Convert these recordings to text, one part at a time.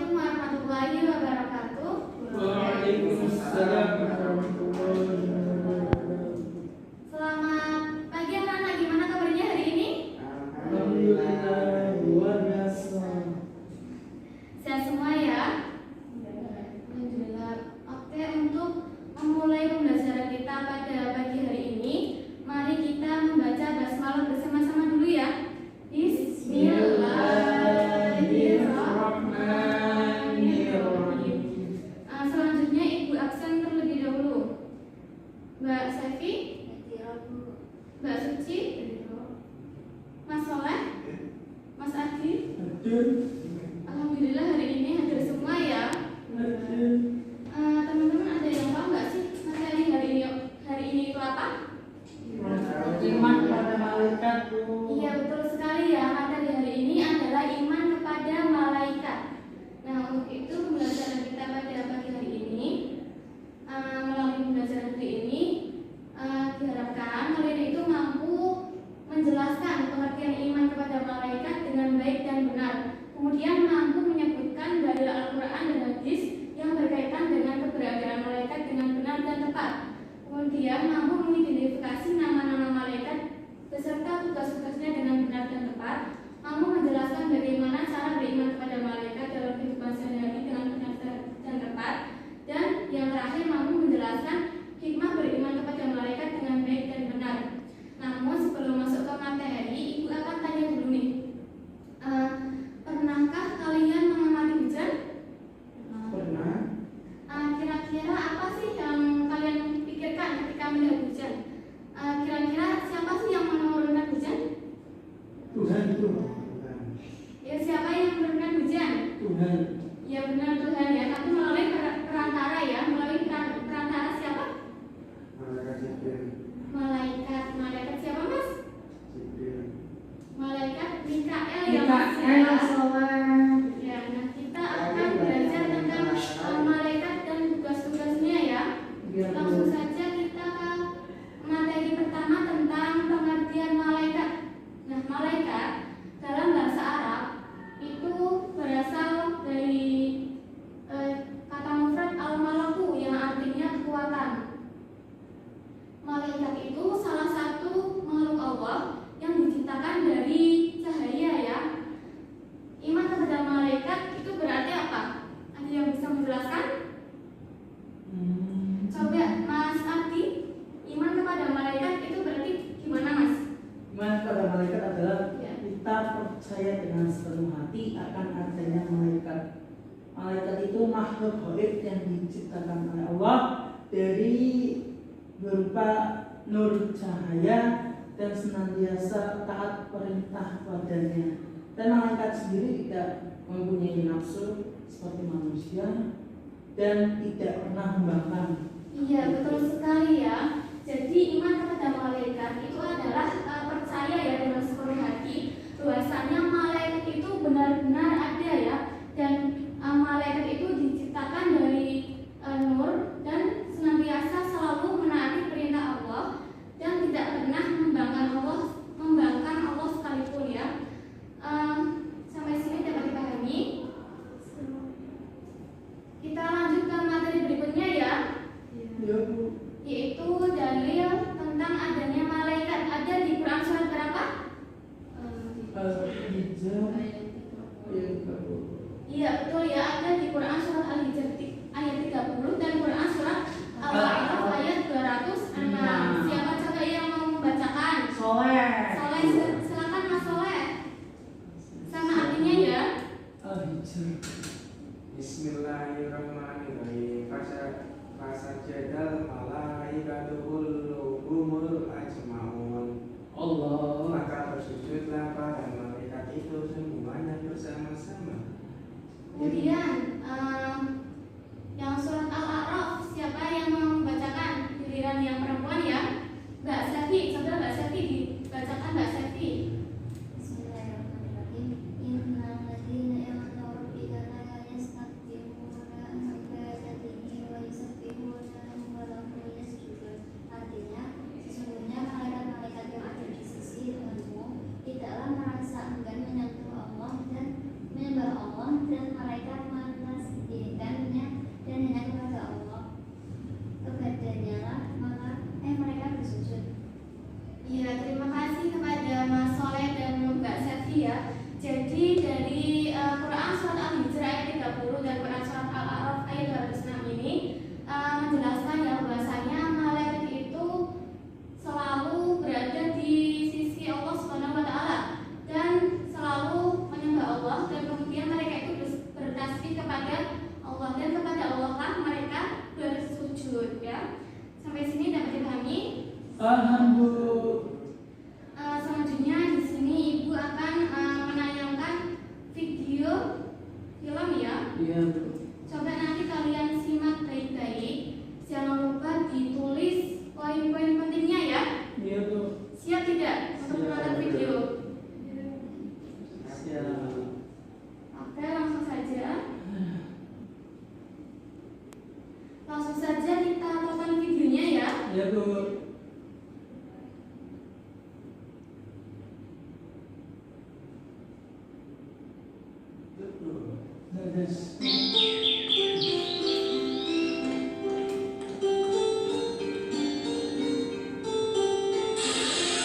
Assalamualaikum warahmatullahi wabarakatuh. Waalaikumsalam warahmatullahi wabarakatuh. Selamat pagi anak-anak, gimana kabarnya hari ini? Alhamdulillah luar biasa. Sehat semua ya? Alhamdulillah. Oke, untuk memulai pembelajaran kita pada pagi hari ini, mari kita membaca basmalah bersama-sama dulu ya. Bismillahirrahmanirrahim. Selanjutnya Ibu absen terlebih dahulu. Mbak Sefi, Mbak Suci, Mas Soleh, Mas Adi. Alhamdulillah hari ini hadir semua ya. Teman-teman ada yang tahu nggak sih materi hari ini itu apa? Iman pada malaikat. Iya betul sekali ya, materi hari ini adalah iman kepada malaikat. Nah untuk itu pembelajaran kita pada pagi hari ini melalui pembelajaran hari ini diharapkan kalian itu mampu menjelaskan pengertian iman kepada malaikat dengan baik dan benar. Kemudian mampu menyebutkan dalil Al-Quran dan hadis yang berkaitan dengan keberadaan malaikat dengan benar dan tepat. Kemudian mampu mengidentifikasi nama-nama malaikat beserta tugas-tugasnya dengan benar dan tepat. Mampu menjelaskan bagaimana cara beriman kepada malaikat dalam kehidupan sehari-hari dengan benar dan tepat. Dan yang terakhir mampu menjelaskan hikmah beriman kepada malaikat dengan baik dan benar. Namun sebelum masuk ke materi, Ibu akan tanya dulu nih. Pernahkah kalian mengamati hujan? Pernah. Kira-kira apa sih yang kalian pikirkan ketika melihat hujan? Kira-kira siapa sih yang menurunkan hujan? Tuhan itu. Ya siapa yang menurunkan hujan? Tuhan. Ya benar Tuhan ya, tapi melalui perantara ya, melalui perantara siapa? Malaikat siapa mas? Malaikat Mikael ya mas ya. Ya, nah kita akan belajar tentang malaikat dan tugas-tugasnya ya. Langsung saja kita ke materi pertama tentang pengertian malaikat. Nah, malaikat dalam bahasa Arab itu berasal dari kata mufrad al-malaku yang artinya kekuatan. Malaikat itu salah satu makhluk Allah yang diciptakan dari cahaya ya. Iman kepada malaikat itu berarti apa? Ada yang bisa menjelaskan? Coba Mas Ardi, iman kepada malaikat itu berarti gimana Mas? Iman pada malaikat adalah Ya. kita percaya dengan sepenuh hati akan adanya malaikat. Malaikat itu makhluk gaib yang diciptakan oleh Allah dari berupa nur cahaya dan senantiasa taat perintah padanya. Dan malaikat sendiri tidak mempunyai nafsu seperti manusia dan tidak pernah membangkang. Iya betul sekali ya. Jadi iman kepada malaikat itu adalah percaya ya dengan sepenuh hati bahwasanya malaikat itu benar-benar ada ya, dan malaikat itu diciptakan dari nur dan senantiasa selalu menaati perintah Allah dan tidak pernah membangkang Allah sekalipun ya. Sampai sini dapat dipahami. Kita lanjut ke materi berikutnya ya, yaitu dalil tentang adanya malaikat. Ada di Quran surat berapa? Iya betul ya, ada di Quran surat Al-Hijr ayat 30 dan Quran surat Al-A'raf ayat 206. Siapa coba yang mau membacakan? Soleh. Silakan Mas Soleh. Sama artinya ya. Al-Hijr. Bismillahirrahmanirrahim. Fasajadal malaikatu kulluhum ajmaun. Allah. Maka bersujudlah para malaikat itu semuanya bersama-sama. Kemudian yang surat Al-A'raf, siapa yang mau membacakan? Giliran yang perempuan ya. Mbak Sefi, coba Mbak Sefi dibacakan Mbak Sefi. Bismillahirrahmanirrahim. Innal ladzina ya'lamu rabbika la yastakbiruna an ibadatihi wa yusabbihuna wa lahu yasjudun. Artinya, sesungguhnya malaikat-malaikat yang ada di sisi Tuhanmu tidaklah merasa enggan menyentuh Allah dan menyembah Allah, dan malaikat 30 dan Quran surat Al-A'raf ayat 206 ini menjelaskan yang bahwasanya malaikat itu selalu berada di sisi Allah Subhanahu wa taala dan selalu menyembah Allah, dan kemudian mereka itu bertasbih kepada Allah, dan kepada Allah lah mereka bersujud, ya. Sampai sini dapat dipahami? Alhamdulillah. Selanjutnya di sini Ibu akan menayangkan video film, ya. Iya, Bu. Coba nanti kalian simak baik-baik. Jangan lupa ditulis poin-poin pentingnya, ya. Iya, Bu. Siap tidak untuk Siap. menonton video? Siap. Oke, langsung saja. Langsung saja kita tonton videonya, ya. Iya, Bu. Terus.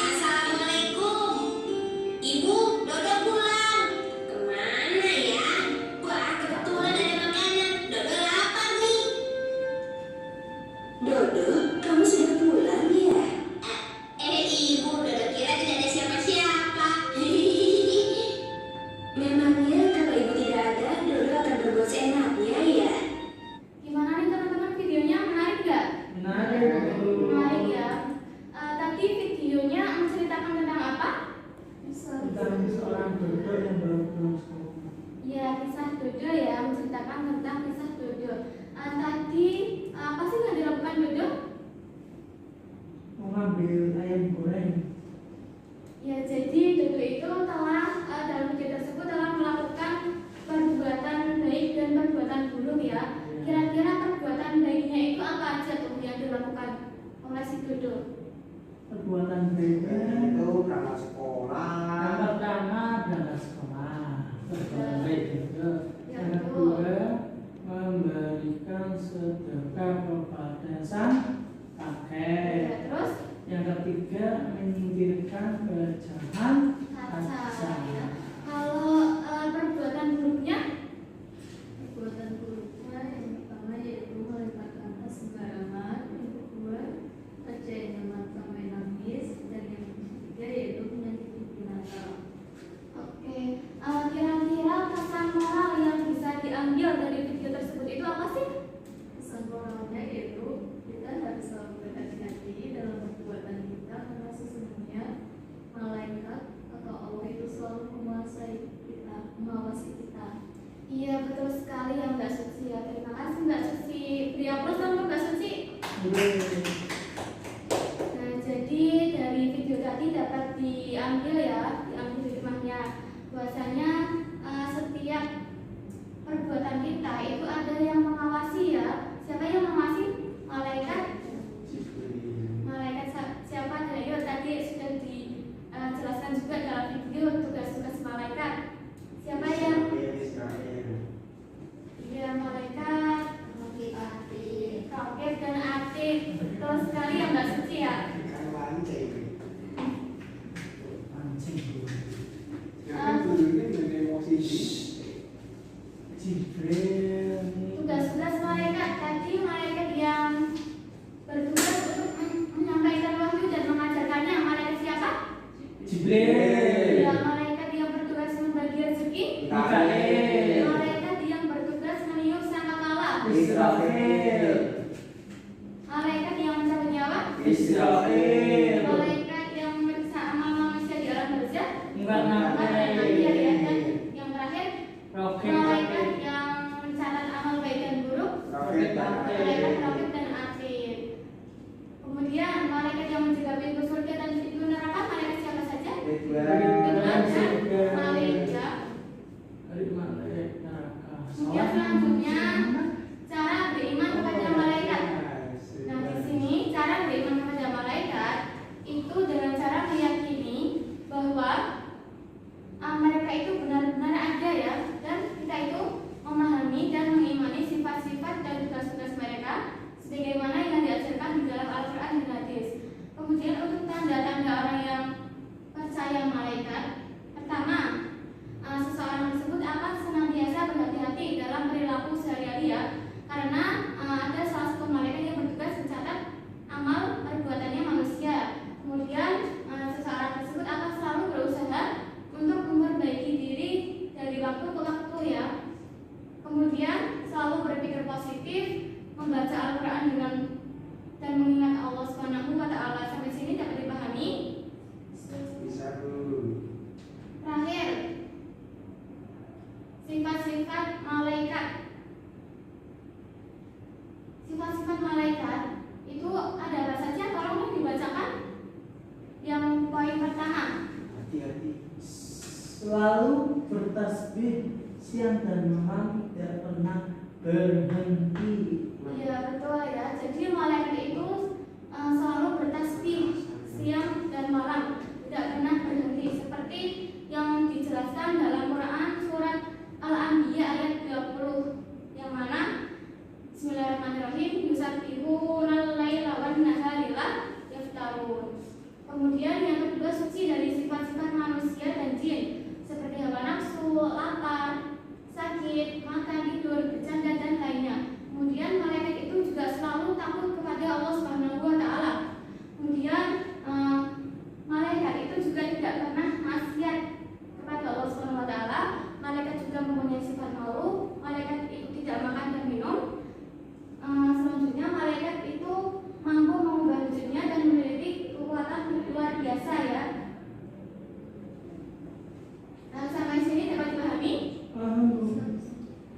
Assalamualaikum. Ibu, Dodo pulang. Kemana ya? Wah, kebetulan ada makanan. Dodo lapar nih. Dodo, kamu sudah pulang ya? Ibu, Dodo kira tidak ada siapa-siapa. Memangnya kalau ibu tidak ada, Dodo akan berbuat seenaknya ya? Gimana nih teman-teman, videonya menarik nggak? Menarik, Bu. Menarik, ya. Tadi videonya menceritakan tentang apa? Tentang seorang Dodo yang baru pulang sekolah. Ya, kisah Dodo, ya, menceritakan tentang kisah Dodo. Tadi apa sih yang dilakukan Dodo? Mengambil ayam goreng. Ya, jadi Dodo itu telah dalam video tersebut telah melakukan perbuatan baik dan perbuatan buruk, ya. Kira-kira perbuatan baiknya itu apa aja tuh yang dilakukan oleh si Dodo? Perbuatan baiknya Itu berangkat sekolah. yang pertama berangkat sekolah. Perbuatan baik itu. Yang Ya, kedua memberikan sedekah kepada sang kakek. Ya, terus Yang ketiga menyingkirkan kejahat kaca, ya. Kalau perbuatan buruknya, Perbuatan buruknya yang pertama yaitu melemparkan tas sembarangan, yang kedua ngerjain teman sampai nangis, dan yang ketiga yaitu menyakiti binatang. oke. Kira-kira pesan moral yang bisa diambil dari video tersebut itu apa sih? Pesan moralnya yaitu kita harus selalu berhati-hati dalam perbuatan kita, karena sesungguhnya malaikat atau Allah itu selalu menguasai kita, mengawasi kita. Iya, betul sekali ya Mbak Suci, ya. Terima kasih Mbak Suci. Beri aplaus dong untuk Mbak Suci. Nah, jadi dari video tadi dapat diambil, ya, diambil hikmahnya bahwasanya setiap perbuatan kita itu ada yang mengawasi, ya. Siapa yang mengawasi? Malaikat. Malaikat siapa? Dari tadi sudah dijelaskan juga dalam video tugas-tugas malaikat. Siapa yang? Ya, malaikat Rokib dan Atik. Betul sekali ya Mbak Suci, ya. Ikan mancing. Mancing. Ya kan dulu ini dengan emosi sih. Jibril. Tugas-tugas malaikat tadi, malaikat yang bertugas untuk menyampaikan wahyu dan mengajarkannya, malaikat siapa? Jibril. Ya, malaikat yang bertugas membagi rezeki, Mikael. malaikat yang bertugas meniup sangkakala, Israel. malaikat yang mencabut nyawa, Israel. malaikat yang memeriksa amal manusia di alam barzakh, Enggak dan yang terakhir Roket. malaikat yang mencatat amal baik dan buruk, Roket malaikat Rokib dan Atid. Kemudian malaikat yang menjaga pintu surga dan pintu neraka, malaikat siapa saja? Dengan malaikat. Dari malaikat neraka. Kemudian selanjutnya cara beriman kepada malaikat. Nah, di sini cara beriman kepada malaikat itu dengan cara meyakini bahwa mereka itu benar-benar ada, ya, dan kita itu memahami dan mengimani sifat-sifat dan tugas-tugas mereka sebagaimana yang diajarkan di dalam Al-Quran dan Hadis. Kemudian untuk tanda-tanda orang yang percaya malaikat, pertama, seseorang tersebut akan senantiasa berhati-hati dalam perilaku positif, membaca Al-Quran dengan dan mengingat Allah Subhanahu wa Ta'ala. Sampai sini dapat dipahami? Bisa Bu. Terakhir, sifat-sifat malaikat. Sifat-sifat malaikat itu ada apa saja? Tolong dibacakan. Yang poin pertama, Hati-hati. Selalu bertasbih siang dan malam, tidak pernah berhenti. iya betul ya. Jadi malaikat itu selalu bertasbih siang dan malam, tidak pernah berhenti. Seperti yang dijelaskan dalam Quran surat Al-Anbiya ayat 20, yang mana Bismillahirrahmanirrahim, yusabbihunal laila wan nahari la yaftarun. Kemudian yang kedua, suci dari sifat-sifat manusia dan jin seperti hawa nafsu, lapar, sakit, makan, tidur, bercanda dan lainnya. Kemudian malaikat itu juga selalu takut kepada Allah Subhanahu wa Ta'ala. Kemudian malaikat itu juga tidak pernah maksiat kepada Allah Subhanahu wa Ta'ala. Malaikat juga mempunyai sifat malu. Malaikat itu tidak makan dan minum. Selanjutnya malaikat itu mampu mengubah wujudnya dan memiliki kekuatan luar biasa ya. Nah, sampai sini dapat dipahami?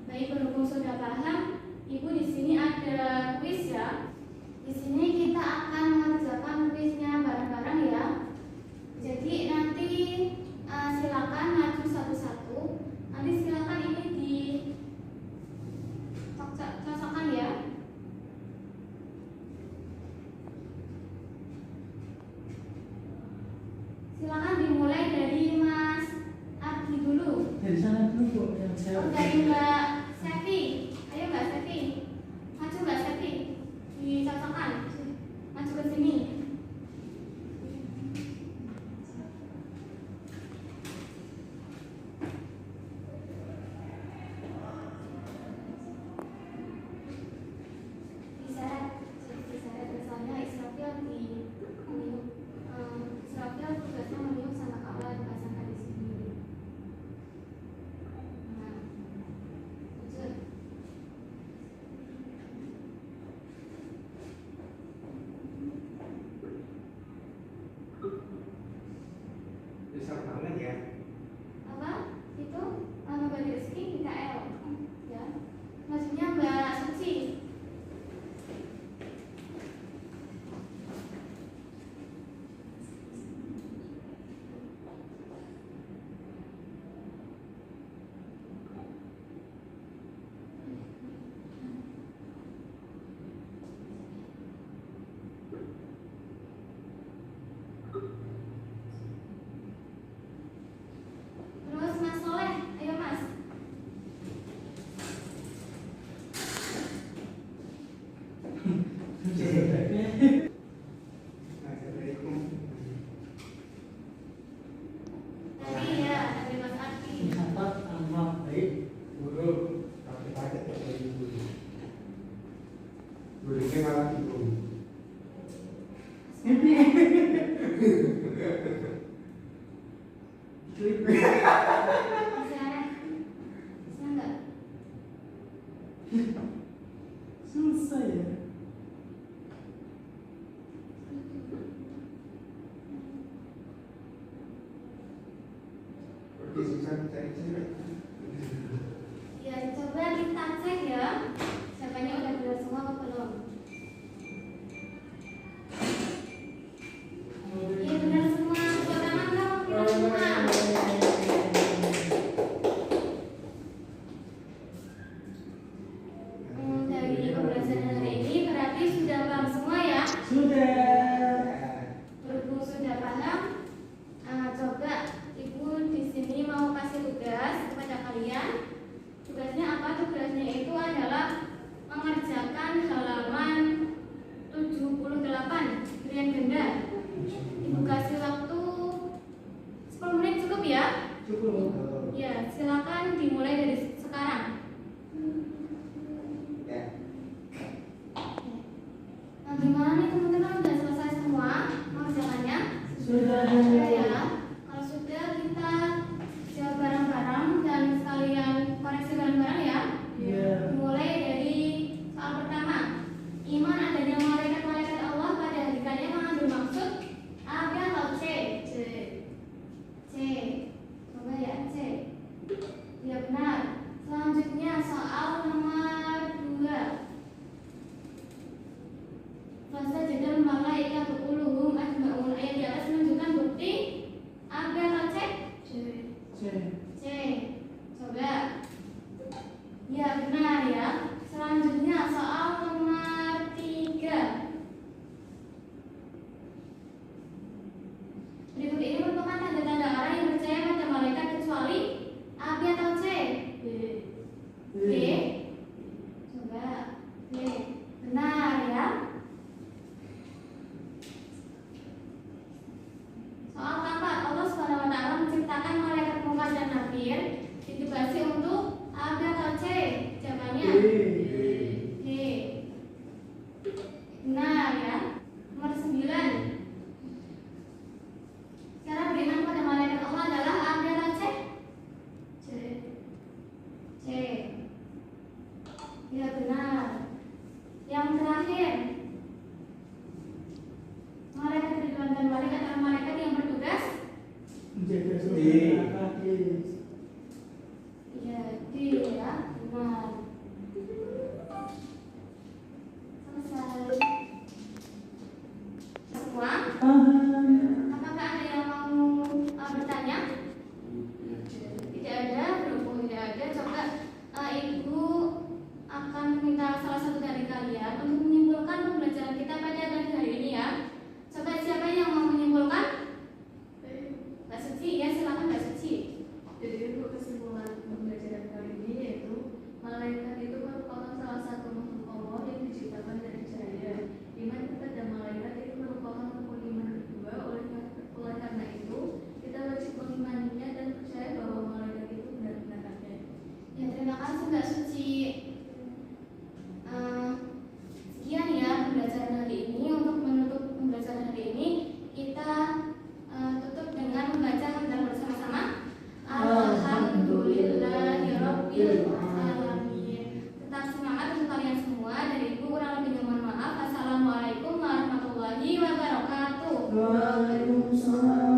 Baik, berhubung sudah paham, Ibu di sini ada kuis ya. Di sini kita akan mengerjakan kuisnya bareng-bareng ya. Jadi nanti silakan maju satu-satu. Nanti silakan ini di cocokkan ya. Silakan dimulai dari Mas Ardi dulu. Dari sana dulu Bu, yang saya. Dari Mbak Sevi. Ayo Mbak Sevi. Maju Mbak Sevi. Dicocokkan. Maju ke sini. Diseret misalnya Israfil Israfil tugasnya meniup sangkakala dipasangkan di sini. Nah, lanjut. Besar banget ya. Apa? Itu Mbak Rizky PKL. Ya. Maksudnya Mbak Suci. Terus Mas Soleh, ayo Mas. Assalamualaikum. Tadi ya, dari Mas Ardi. Mencatat amal baik. Guru, pakai paket ya dari guru. Gurunya malah bingung. Klik. Bisa enggak? Selesai ya. Oke, susah dicari cewek. Ya, coba kita cek ya. Siapanya udah benar semua apa belum? Iya benar semua. Tepuk tangan dong, benar semua. Dari pembelajaran hari ini berarti sudah paham semua ya. Sudah. Berhubung sudah paham, coba Ibu di sini mau kasih tugas ya. Selanjutnya soal nomor 3. Berikut ini merupakan tanda-tanda orang yang percaya pada malaikat kecuali A, B atau C? B. Coba B. Benar ya. Soal keempat, Allah Subhanahu wa taala menciptakan malaikat munkar dan nakir. Ditebasi untuk A, B atau C? Jawabannya D. Benar ya. Nomor 9. Cara beriman pada malaikat Allah adalah A, B atau C? C. Ya benar. Yang terakhir, malaikat Ridwan dan malaikat adalah malaikat yang bertugas. Menjaga D. suasana hati. Ya, D ya. Benar. Selesai. Semua? Apakah ada yang mau bertanya? Tidak ada, berhubung tidak ada, coba Ibu akan meminta salah satu dari kalian untuk menyimpulkan pembelajaran kita pada pagi hari ini ya. Coba siapa yang mau menyimpulkan? Mbak Suci ya, silakan Mbak Suci. Jadi untuk kesimpulan pembelajaran kali ini yaitu malaikat itu merupakan salah satu makhluk Allah yang diciptakan dari cahaya. Iman kepada malaikat itu merupakan rukun iman kedua. Oleh karena itu kita wajib mengimaninya dan percaya bahwa malaikat itu benar-benar ada. Ya, terima kasih Mbak Suci. Sekian ya pembelajaran hari ini. Untuk menutup pembelajaran hari ini kita tutup dengan membaca hamdalah bersama-sama. Alhamdulillahirabbil alamin. Tetap semangat untuk kalian semua. Dari Ibu kurang lebihnya mohon maaf. Assalamualaikum warahmatullahi wabarakatuh. Waalaikumsalam.